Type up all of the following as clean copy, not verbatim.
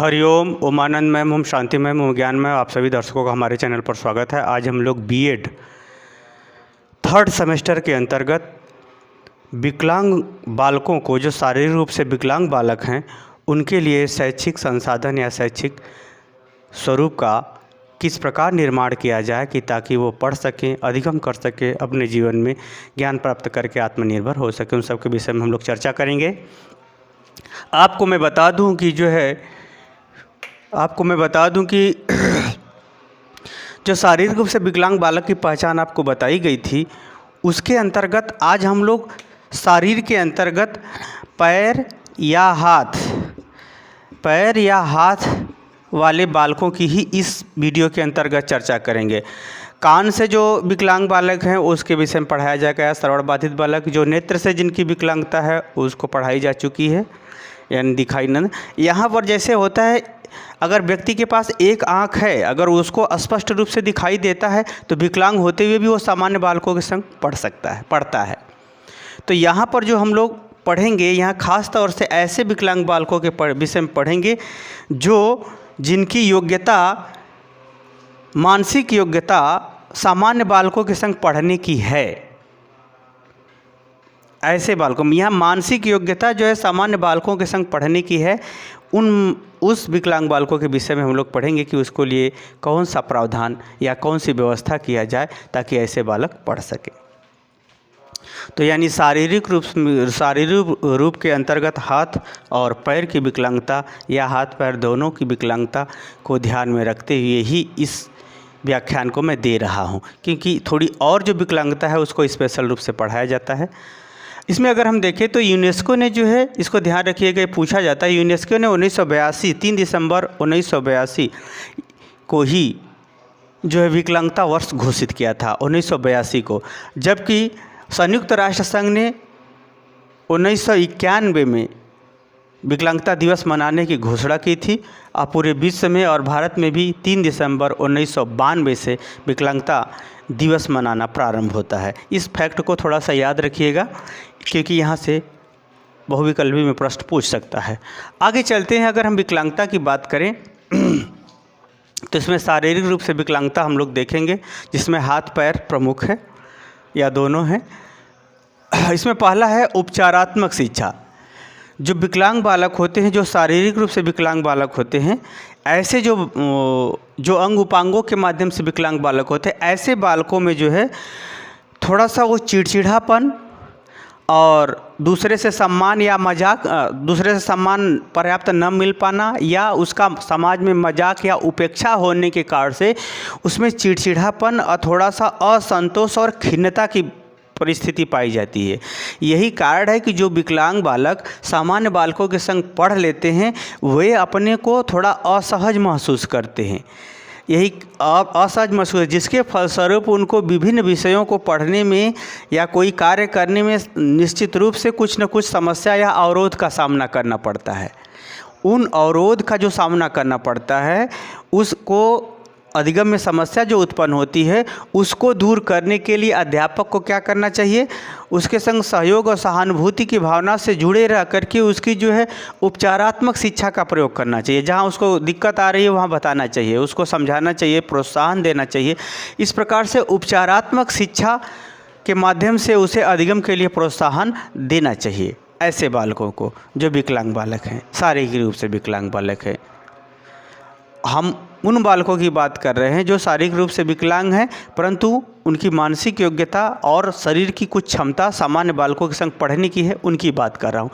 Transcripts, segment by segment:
हरिओम, उमानंदमय, ओम शांतिमय, ओम ज्ञानमय। आप सभी दर्शकों का हमारे चैनल पर स्वागत है। आज हम लोग बीएड थर्ड सेमेस्टर के अंतर्गत विकलांग बालकों को, जो शारीरिक रूप से विकलांग बालक हैं, उनके लिए शैक्षिक संसाधन या शैक्षिक स्वरूप का किस प्रकार निर्माण किया जाए कि ताकि वो पढ़ सकें, अधिगम कर सकें, अपने जीवन में ज्ञान प्राप्त करके आत्मनिर्भर हो सकें। उन सब के विषय में हम लोग चर्चा करेंगे। आपको मैं बता दूं कि जो शारीरिक रूप से विकलांग बालक की पहचान आपको बताई गई थी, उसके अंतर्गत आज हम लोग शरीर के अंतर्गत पैर या हाथ वाले बालकों की ही इस वीडियो के अंतर्गत चर्चा करेंगे। कान से जो विकलांग बालक हैं उसके विषय में पढ़ाया जाएगा। श्रवण बाधित बालक, जो नेत्र से जिनकी विकलांगता है, उसको पढ़ाई जा चुकी है, यानी दिखाई न। यहाँ पर जैसे होता है, अगर व्यक्ति के पास एक आँख है, अगर उसको स्पष्ट रूप से दिखाई देता है तो विकलांग होते हुए भी वो सामान्य बालकों के संग पढ़ता है। तो यहाँ पर जो हम लोग पढ़ेंगे, यहाँ खास तौर से ऐसे विकलांग बालकों के विषय में पढ़ेंगे जिनकी योग्यता, मानसिक योग्यता सामान्य बालकों के संग पढ़ने की है। ऐसे बालकों में यहाँ मानसिक योग्यता जो है सामान्य बालकों के संग पढ़ने की है। उस विकलांग बालकों के विषय में हम लोग पढ़ेंगे कि उसको लिए कौन सा प्रावधान या कौन सी व्यवस्था किया जाए ताकि ऐसे बालक पढ़ सके। तो यानी शारीरिक रूप के अंतर्गत हाथ और पैर की विकलांगता या हाथ पैर दोनों की विकलांगता को ध्यान में रखते हुए ही इस व्याख्यान को मैं दे रहा हूँ, क्योंकि थोड़ी और जो विकलांगता है उसको स्पेशल रूप से पढ़ाया जाता है। इसमें अगर हम देखें तो यूनेस्को ने जो है, इसको ध्यान रखिएगा, पूछा जाता है, यूनेस्को ने 3 दिसंबर 1982 को ही जो है विकलांगता वर्ष घोषित किया था, 1982 को। जबकि संयुक्त राष्ट्र संघ ने 1991 में विकलांगता दिवस मनाने की घोषणा की थी। और पूरे विश्व में और भारत में भी 3 दिसंबर 1992 से विकलांगता दिवस मनाना प्रारंभ होता है। इस फैक्ट को थोड़ा सा याद रखिएगा, क्योंकि यहाँ से बहुविकल्पी में प्रश्न पूछ सकता है। आगे चलते हैं। अगर हम विकलांगता की बात करें तो इसमें शारीरिक रूप से विकलांगता हम लोग देखेंगे, जिसमें हाथ पैर प्रमुख है या दोनों हैं। इसमें पहला है उपचारात्मक शिक्षा। जो विकलांग बालक होते हैं, जो शारीरिक रूप से विकलांग बालक होते हैं, ऐसे जो अंग उपांगों के माध्यम से विकलांग बालक होते हैं, ऐसे बालकों में जो है थोड़ा सा वो चिड़चिड़ापन और दूसरे से सम्मान पर्याप्त न मिल पाना, या उसका समाज में मजाक या उपेक्षा होने के कारण से उसमें चिड़चिड़ापन और थोड़ा सा असंतोष और खिन्नता की परिस्थिति पाई जाती है। यही कारण है कि जो विकलांग बालक सामान्य बालकों के संग पढ़ लेते हैं, वे अपने को थोड़ा असहज महसूस करते हैं। यही असहज महसूस, जिसके फलस्वरूप उनको विभिन्न विषयों को पढ़ने में या कोई कार्य करने में निश्चित रूप से कुछ न कुछ समस्या या अवरोध का सामना करना पड़ता है। उन अवरोध का जो सामना करना पड़ता है, उसको अधिगम में समस्या जो उत्पन्न होती है, उसको दूर करने के लिए अध्यापक को क्या करना चाहिए, उसके संग सहयोग और सहानुभूति की भावना से जुड़े रह करके उसकी जो है उपचारात्मक शिक्षा का प्रयोग करना चाहिए। जहाँ उसको दिक्कत आ रही है वहाँ बताना चाहिए, उसको समझाना चाहिए, प्रोत्साहन देना चाहिए। इस प्रकार से उपचारात्मक शिक्षा के माध्यम से उसे अधिगम के लिए प्रोत्साहन देना चाहिए ऐसे बालकों को जो विकलांग बालक हैं, शारीरिक रूप से विकलांग बालक हैं। हम उन बालकों की बात कर रहे हैं जो शारीरिक रूप से विकलांग हैं, परंतु उनकी मानसिक योग्यता और शरीर की कुछ क्षमता सामान्य बालकों के संग पढ़ने की है, उनकी बात कर रहा हूँ।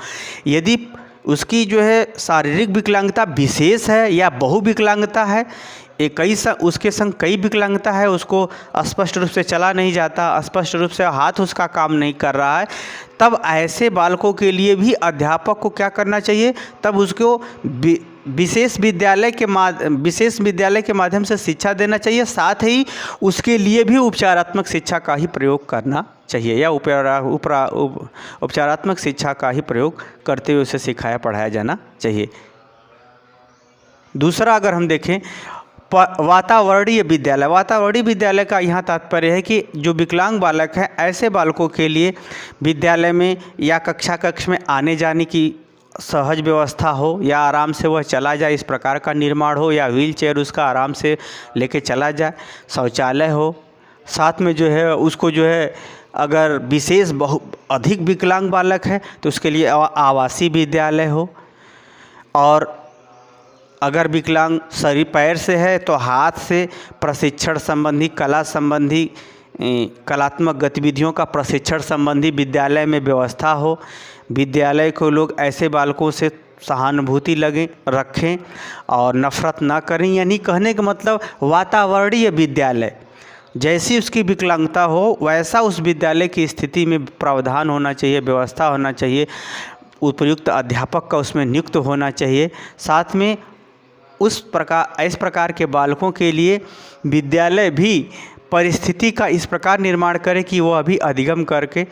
यदि उसकी जो है शारीरिक विकलांगता विशेष है या बहुविकलांगता है, उसके संग कई विकलांगता है, उसको स्पष्ट रूप से चला नहीं जाता, स्पष्ट रूप से हाथ उसका काम नहीं कर रहा है, तब ऐसे बालकों के लिए भी अध्यापक को क्या करना चाहिए, तब उसको विशेष विद्यालय के माध्यम से शिक्षा देना चाहिए। साथ ही उसके लिए भी उपचारात्मक शिक्षा का ही प्रयोग करना चाहिए, या उपचारात्मक शिक्षा का ही प्रयोग करते हुए उसे सिखाया पढ़ाया जाना चाहिए। दूसरा, अगर हम देखें वातावरणीय विद्यालय का यहाँ तात्पर्य है कि जो विकलांग बालक हैं, ऐसे बालकों के लिए विद्यालय में या कक्ष में आने जाने की सहज व्यवस्था हो या आराम से वह चला जाए, इस प्रकार का निर्माण हो, या व्हील चेयर उसका आराम से लेके चला जाए, शौचालय हो, साथ में जो है उसको जो है अगर विशेष अधिक विकलांग बालक है तो उसके लिए आवासीय विद्यालय हो, और अगर विकलांग शरीर पैर से है तो हाथ से प्रशिक्षण संबंधी, कला संबंधी, कलात्मक गतिविधियों का प्रशिक्षण संबंधी विद्यालय में व्यवस्था हो। विद्यालय को लोग ऐसे बालकों से सहानुभूति रखें और नफ़रत ना करें। यानी कहने का मतलब वातावरणीय विद्यालय, जैसी उसकी विकलांगता हो वैसा उस विद्यालय की स्थिति में प्रावधान होना चाहिए, व्यवस्था होना चाहिए, उपयुक्त अध्यापक का उसमें नियुक्त होना चाहिए। साथ में इस प्रकार के बालकों के लिए विद्यालय भी परिस्थिति का इस प्रकार निर्माण करे कि वो अभी अधिगम करके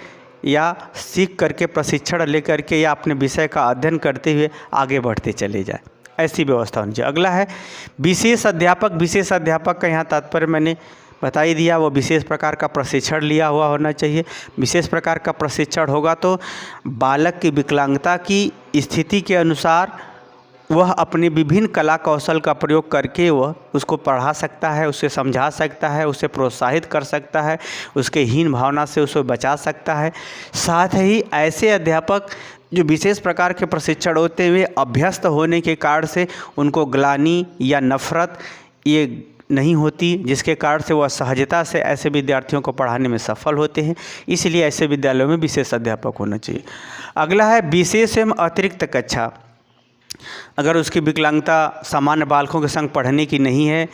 या सीख करके, प्रशिक्षण लेकर के या अपने विषय का अध्ययन करते हुए आगे बढ़ते चले जाए, ऐसी व्यवस्था होनी चाहिए। अगला है विशेष अध्यापक। विशेष अध्यापक का यहाँ तात्पर्य मैंने बता ही दिया, वो विशेष प्रकार का प्रशिक्षण लिया हुआ होना चाहिए। विशेष प्रकार का प्रशिक्षण होगा तो बालक की विकलांगता की स्थिति के अनुसार वह अपने विभिन्न कला कौशल का प्रयोग करके वह उसको पढ़ा सकता है, उसे समझा सकता है, उसे प्रोत्साहित कर सकता है, उसके हीन भावना से उसे बचा सकता है। साथ ही ऐसे अध्यापक जो विशेष प्रकार के प्रशिक्षण होते हुए अभ्यस्त होने के कारण से उनको ग्लानि या नफ़रत ये नहीं होती, जिसके कारण से वह सहजता से ऐसे विद्यार्थियों को पढ़ाने में सफल होते हैं। इसलिए ऐसे विद्यालयों में विशेष अध्यापक होना चाहिए। अगला है विशेष एवं अतिरिक्त कक्षा। अगर उसकी विकलांगता सामान्य बालकों के संग पढ़ने की नहीं है,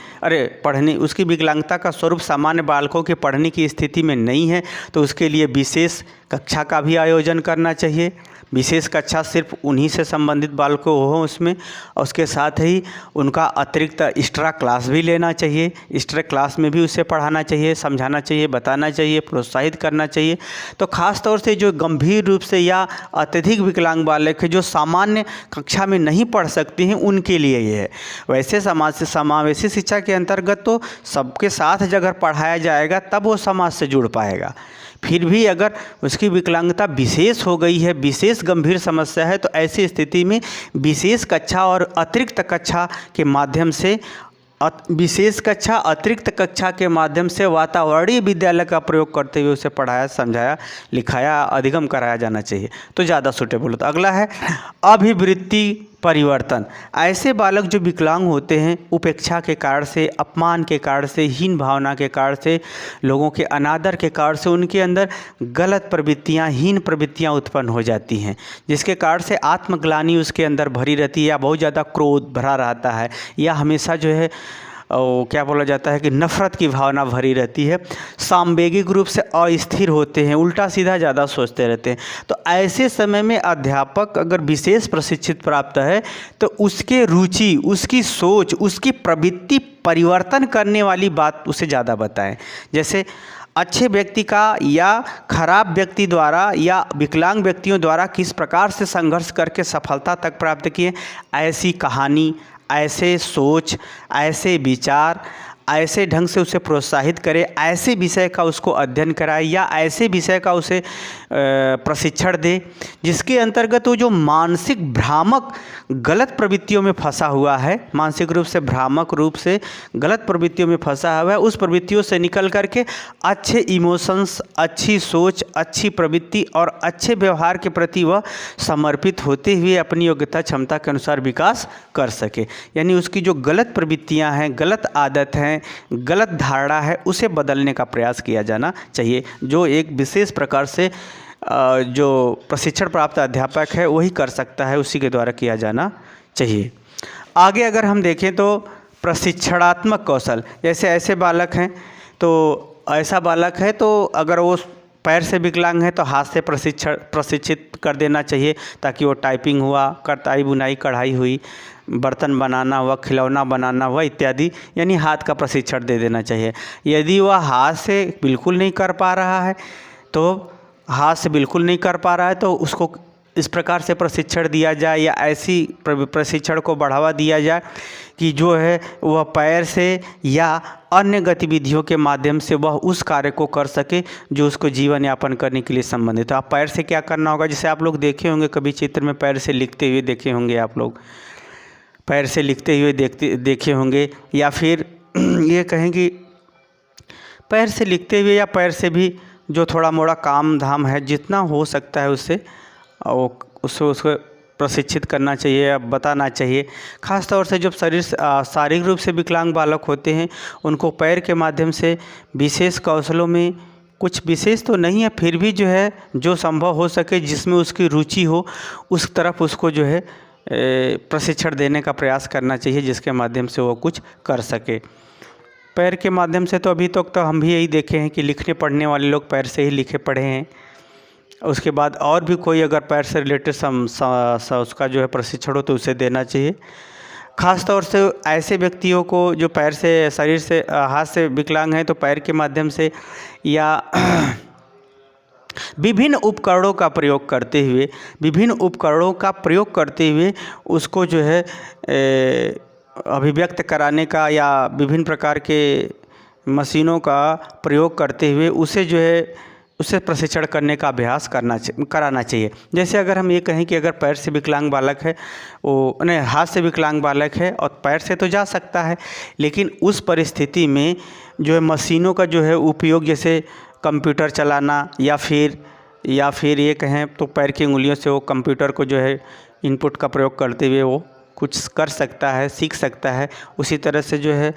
उसकी विकलांगता का स्वरूप सामान्य बालकों के पढ़ने की स्थिति में नहीं है, तो उसके लिए विशेष कक्षा का भी आयोजन करना चाहिए। विशेष कक्षा सिर्फ उन्हीं से संबंधित बालकों हो उसमें, और उसके साथ ही उनका अतिरिक्त एक्स्ट्रा क्लास भी लेना चाहिए। एक्स्ट्रा क्लास में भी उसे पढ़ाना चाहिए, समझाना चाहिए, बताना चाहिए, प्रोत्साहित करना चाहिए। तो ख़ास तौर से जो गंभीर रूप से या अत्यधिक विकलांग बालक है जो सामान्य कक्षा में नहीं पढ़ सकते हैं, उनके लिए ये है। वैसे समावेशी शिक्षा के अंतर्गत तो सबके साथ अगर पढ़ाया जाएगा तब वो समाज से जुड़ पाएगा। फिर भी अगर उसकी विकलांगता विशेष हो गई है, विशेष गंभीर समस्या है, तो ऐसी स्थिति में विशेष कक्षा और अतिरिक्त कक्षा के माध्यम से अतिरिक्त कक्षा के माध्यम से वातावरणीय विद्यालय का प्रयोग करते हुए उसे पढ़ाया, समझाया, लिखाया, अधिगम कराया जाना चाहिए, तो ज़्यादा सूटेबल होता। अगला है अभिवृत्ति परिवर्तन। ऐसे बालक जो विकलांग होते हैं, उपेक्षा के कारण से, अपमान के कारण से, हीन भावना के कारण से, लोगों के अनादर के कारण से उनके अंदर गलत प्रवृत्तियाँ, हीन प्रवृत्तियाँ उत्पन्न हो जाती हैं, जिसके कारण से आत्मग्लानि उसके अंदर भरी रहती है, या बहुत ज़्यादा क्रोध भरा रहता है, या हमेशा जो है क्या बोला जाता है कि नफ़रत की भावना भरी रहती है। सांवेगिक रूप से अस्थिर होते हैं, उल्टा सीधा ज़्यादा सोचते रहते हैं। तो ऐसे समय में अध्यापक अगर विशेष प्रशिक्षित प्राप्त है तो उसके रुचि, उसकी सोच, उसकी प्रवृत्ति परिवर्तन करने वाली बात उसे ज़्यादा बताएं। जैसे अच्छे व्यक्ति का या खराब व्यक्ति द्वारा या विकलांग व्यक्तियों द्वारा किस प्रकार से संघर्ष करके सफलता तक प्राप्त किए, ऐसी कहानी, ऐसे सोच, ऐसे विचार, ऐसे ढंग से उसे प्रोत्साहित करे, ऐसे विषय का उसको अध्ययन कराए या ऐसे विषय का उसे प्रशिक्षण दे जिसके अंतर्गत वो जो मानसिक भ्रामक गलत प्रवृत्तियों में फंसा हुआ है, मानसिक रूप से भ्रामक रूप से गलत प्रवृत्तियों में फंसा हुआ है, उस प्रवृत्तियों से निकल करके अच्छे इमोशंस, अच्छी सोच, अच्छी प्रवृत्ति और अच्छे व्यवहार के प्रति वह समर्पित होते हुए अपनी योग्यता क्षमता के अनुसार विकास कर सके। यानी उसकी जो गलत प्रवृत्तियाँ हैं, गलत आदत हैं, गलत धारणा है, उसे बदलने का प्रयास किया जाना चाहिए, जो एक विशेष प्रकार से जो प्रशिक्षण प्राप्त अध्यापक है वही कर सकता है, उसी के द्वारा किया जाना चाहिए। आगे अगर हम देखें तो प्रशिक्षणात्मक कौशल, जैसे ऐसे बालक हैं तो ऐसा बालक है तो अगर वो पैर से विकलांग है तो हाथ से प्रशिक्षित कर देना चाहिए, ताकि वो टाइपिंग हुआ, कताई बुनाई कढ़ाई हुई, बर्तन बनाना हुआ, खिलौना बनाना हुआ इत्यादि, यानी हाथ का प्रशिक्षण दे देना चाहिए। यदि वह हाथ से बिल्कुल नहीं कर पा रहा है तो उसको इस प्रकार से प्रशिक्षण दिया जाए या ऐसी प्रशिक्षण को बढ़ावा दिया जाए कि जो है वह पैर से या अन्य गतिविधियों के माध्यम से वह उस कार्य को कर सके जो उसको जीवन यापन करने के लिए संबंधित। तो आप पैर से क्या करना होगा, जैसे आप लोग देखे होंगे कभी चित्र में पैर से लिखते हुए देखे होंगे, आप लोग पैर से लिखते हुए देखे होंगे, या फिर ये कहें कि पैर से लिखते हुए या पैर से भी जो थोड़ा मोड़ा काम धाम है जितना हो सकता है उससे उसको प्रशिक्षित करना चाहिए या बताना चाहिए। ख़ास तौर से जब शारीरिक रूप से विकलांग बालक होते हैं उनको पैर के माध्यम से विशेष कौशलों में कुछ विशेष तो नहीं है, फिर भी जो है जो संभव हो सके जिसमें उसकी रुचि हो उस तरफ उसको जो है प्रशिक्षण देने का प्रयास करना चाहिए, जिसके माध्यम से वो कुछ कर सके। पैर के माध्यम से तो अभी तक तो हम भी यही देखे हैं कि लिखने पढ़ने वाले लोग पैर से ही लिखे पढ़े हैं। उसके बाद और भी कोई अगर पैर से रिलेटेड उसका जो है प्रशिक्षण हो तो उसे देना चाहिए। ख़ास तौर से ऐसे व्यक्तियों को जो पैर से शरीर से हाथ से विकलांग हैं तो पैर के माध्यम से या विभिन्न उपकरणों का प्रयोग करते हुए उसको जो है अभिव्यक्त कराने का या विभिन्न प्रकार के मशीनों का प्रयोग करते हुए उसे प्रशिक्षण करने का अभ्यास कराना चाहिए। जैसे अगर हम ये कहें कि अगर पैर से विकलांग बालक है, वो नहीं हाथ से विकलांग बालक है और पैर से तो जा सकता है, लेकिन उस परिस्थिति में जो है मशीनों का जो है उपयोग, जैसे कंप्यूटर चलाना या फिर ये कहें तो पैर की उंगलियों से वो कंप्यूटर को जो है इनपुट का प्रयोग करते हुए वो कुछ कर सकता है, सीख सकता है। उसी तरह से जो है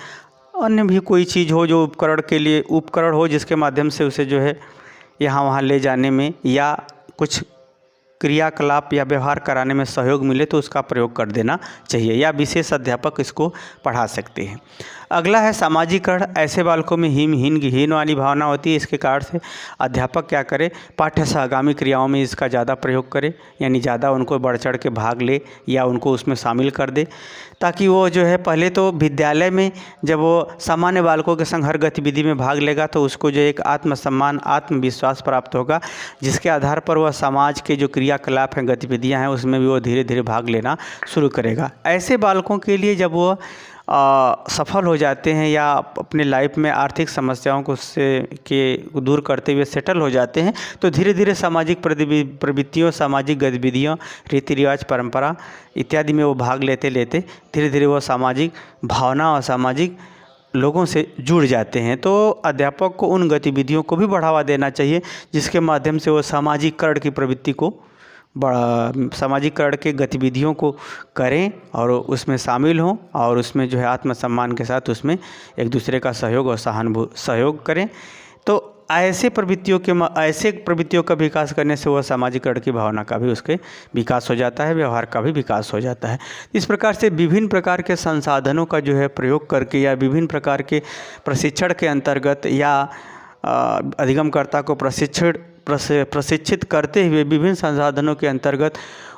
अन्य भी कोई चीज़ हो जो उपकरण हो जिसके माध्यम से उसे जो है यहाँ वहाँ ले जाने में या कुछ क्रियाकलाप या व्यवहार कराने में सहयोग मिले तो उसका प्रयोग कर देना चाहिए, या विशेष अध्यापक इसको पढ़ा सकते हैं। अगला है सामाजिकरण। ऐसे बालकों में हीन वाली भावना होती है, इसके कारण से अध्यापक क्या करे, पाठ्य सहगामी क्रियाओं में इसका ज़्यादा प्रयोग करे, यानी ज़्यादा उनको बढ़ चढ़ के भाग ले या उनको उसमें शामिल कर दे, ताकि वो जो है पहले तो विद्यालय में जब वो सामान्य बालकों के संग हर गतिविधि में भाग लेगा तो उसको जो एक आत्मसम्मान आत्मविश्वास प्राप्त होगा, जिसके आधार पर वह समाज के जो क्रियाकलाप हैं गतिविधियां हैं उसमें भी वो धीरे धीरे भाग लेना शुरू करेगा। ऐसे बालकों के लिए जब वो सफल हो जाते हैं या अपने लाइफ में आर्थिक समस्याओं को दूर करते हुए सेटल हो जाते हैं तो धीरे धीरे सामाजिक प्रवृत्तियों, सामाजिक गतिविधियों, रीति रिवाज, परंपरा इत्यादि में वो भाग लेते धीरे धीरे वो सामाजिक भावना और सामाजिक लोगों से जुड़ जाते हैं। तो अध्यापक को उन गतिविधियों को भी बढ़ावा देना चाहिए जिसके माध्यम से वो सामाजिकरण की प्रवृत्ति को सामाजिकरण के गतिविधियों को करें और उसमें शामिल हों और उसमें जो है आत्मसम्मान के साथ उसमें एक दूसरे का सहयोग और सहयोग करें। तो ऐसे प्रवृत्तियों का विकास करने से वह सामाजिकरण की भावना का भी उसके विकास हो जाता है, व्यवहार का भी विकास हो जाता है। इस प्रकार से विभिन्न प्रकार के संसाधनों का जो है प्रयोग करके या विभिन्न प्रकार के प्रशिक्षण के अंतर्गत या अधिगमकर्ता को प्रशिक्षित करते हुए विभिन्न संसाधनों के अंतर्गत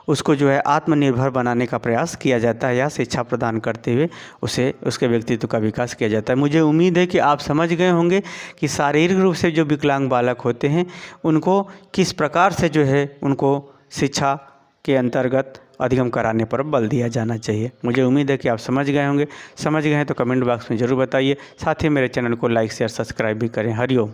उसको जो है आत्मनिर्भर बनाने का प्रयास किया जाता है या शिक्षा प्रदान करते हुए उसके व्यक्तित्व का विकास किया जाता है। मुझे उम्मीद है कि आप समझ गए होंगे कि शारीरिक रूप से जो विकलांग बालक होते हैं उनको किस प्रकार से जो है उनको शिक्षा के अंतर्गत अधिगम कराने पर बल दिया जाना चाहिए। मुझे उम्मीद है कि आप समझ गए होंगे। समझ गए हैं तो कमेंट बॉक्स में ज़रूर बताइए। साथ ही मेरे चैनल को लाइक शेयर सब्सक्राइब भी करें। हरिओम।